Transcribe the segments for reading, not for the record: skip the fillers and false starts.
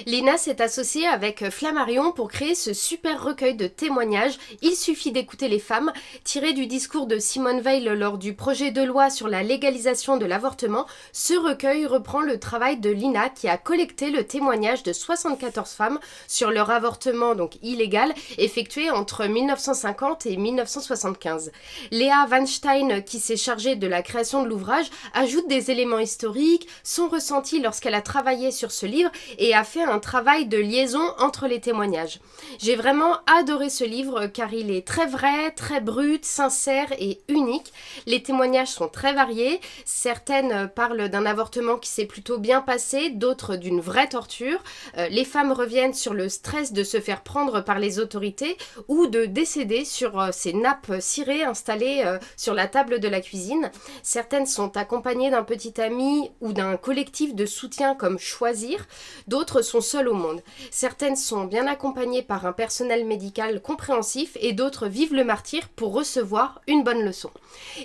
Lina s'est associée avec Flammarion pour créer ce super recueil de témoignages. Il suffit d'écouter les femmes, tiré du discours de Simone Veil lors du projet de loi sur la légalisation de l'avortement. Ce recueil reprend le travail de Lina qui a collecté le témoignage de 74 femmes sur leur avortement donc illégal effectué entre 1950 et 1975. Léa Weinstein, qui s'est chargée de la création de l'ouvrage, ajoute des éléments historiques, son ressenti lorsqu'elle a travaillé sur ce livre et a fait un travail de liaison entre les témoignages. J'ai vraiment adoré ce livre car il est très vrai, très brut, sincère et unique. Les témoignages sont très variés, certaines parlent d'un avortement qui s'est plutôt bien passé, d'autres d'une vraie torture. Les femmes reviennent sur le stress de se faire prendre par les autorités ou de décéder sur ces nappes cirées installées sur la table de la cuisine. Certaines sont accompagnées d'un petit ami ou d'un collectif de soutien comme Choisir, d'autres sont seules au monde. Certaines sont bien accompagnées par un personnel médical compréhensif et d'autres vivent le martyre pour recevoir une bonne leçon.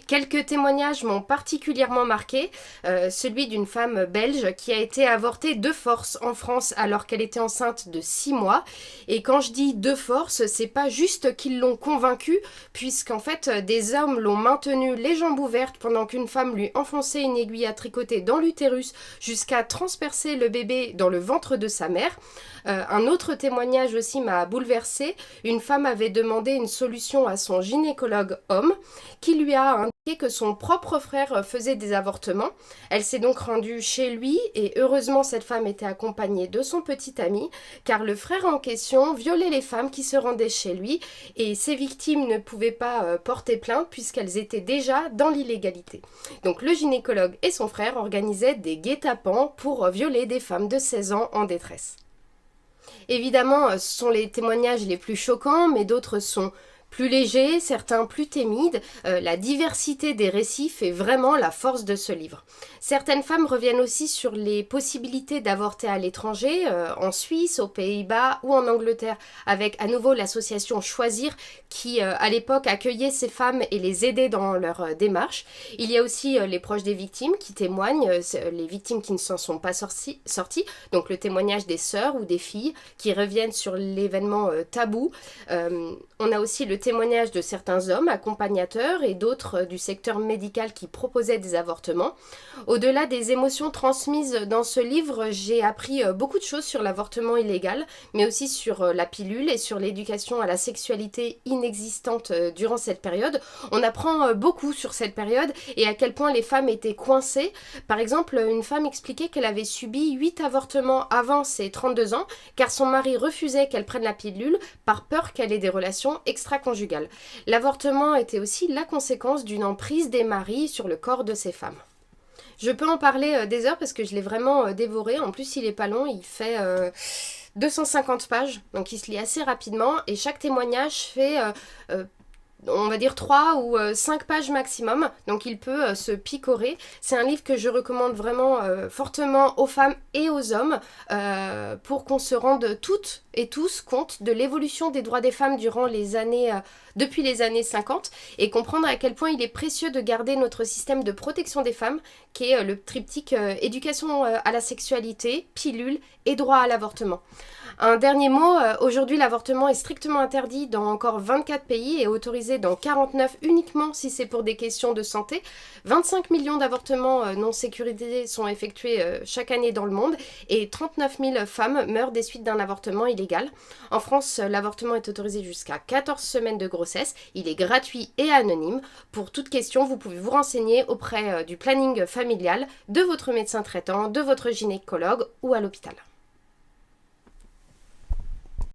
Quelques témoignages m'ont particulièrement marqué, celui d'une femme belge qui a été avortée de force en France alors qu'elle était enceinte de 6 mois. Et quand je dis de force, c'est pas juste qu'ils l'ont convaincue, puisqu'en fait des hommes l'ont maintenue les jambes ouvertes pendant qu'une femme lui enfonçait une aiguille à tricoter dans l'utérus jusqu'à transpercer le bébé dans le ventre de sa mère. Un autre témoignage aussi m'a bouleversée. Une femme avait demandé une solution à son gynécologue homme qui lui a indiqué que son propre frère faisait des avortements. Elle s'est donc rendue chez lui et heureusement cette femme était accompagnée de son petit ami car le frère en question violait les femmes qui se rendaient chez lui et ces victimes ne pouvaient pas porter plainte puisqu'elles étaient déjà dans l'illégalité. Donc le gynécologue et son frère organisaient des guet-apens pour violer des femmes de 16 ans en détresse. Évidemment, ce sont les témoignages les plus choquants, mais d'autres sont plus légers, certains plus timides. La diversité des récits fait vraiment la force de ce livre. Certaines femmes reviennent aussi sur les possibilités d'avorter à l'étranger, en Suisse, aux Pays-Bas ou en Angleterre, avec à nouveau l'association Choisir qui, à l'époque, accueillait ces femmes et les aidait dans leur démarche. Il y a aussi les proches des victimes qui témoignent, les victimes qui ne s'en sont pas sorties, donc le témoignage des sœurs ou des filles qui reviennent sur l'événement tabou. On a aussi le témoignage de certains hommes accompagnateurs et d'autres du secteur médical qui proposaient des avortements. Au-delà des émotions transmises dans ce livre, j'ai appris beaucoup de choses sur l'avortement illégal, mais aussi sur la pilule et sur l'éducation à la sexualité inexistante durant cette période. On apprend beaucoup sur cette période et à quel point les femmes étaient coincées. Par exemple, une femme expliquait qu'elle avait subi 8 avortements avant ses 32 ans, car son mari refusait qu'elle prenne la pilule par peur qu'elle ait des relations extra-conjugales. L'avortement était aussi la conséquence d'une emprise des maris sur le corps de ces femmes. Je peux en parler des heures parce que je l'ai vraiment dévoré. En plus, il est pas long, il fait 250 pages, donc il se lit assez rapidement. Et chaque témoignage fait, on va dire 3 ou 5 pages maximum, donc il peut se picorer. C'est un livre que je recommande vraiment fortement aux femmes et aux hommes pour qu'on se rende toutes et tous compte de l'évolution des droits des femmes durant les années, depuis les années 50 et comprendre à quel point il est précieux de garder notre système de protection des femmes qui est le triptyque éducation à la sexualité, pilule et droit à l'avortement. Un dernier mot, aujourd'hui l'avortement est strictement interdit dans encore 24 pays et autorisé dans 49 uniquement si c'est pour des questions de santé. 25 millions d'avortements non sécurisés sont effectués chaque année dans le monde et 39 000 femmes meurent des suites d'un avortement illégal. En France, l'avortement est autorisé jusqu'à 14 semaines de grossesse, il est gratuit et anonyme. Pour toute question, vous pouvez vous renseigner auprès du planning familial, de votre médecin traitant, de votre gynécologue ou à l'hôpital.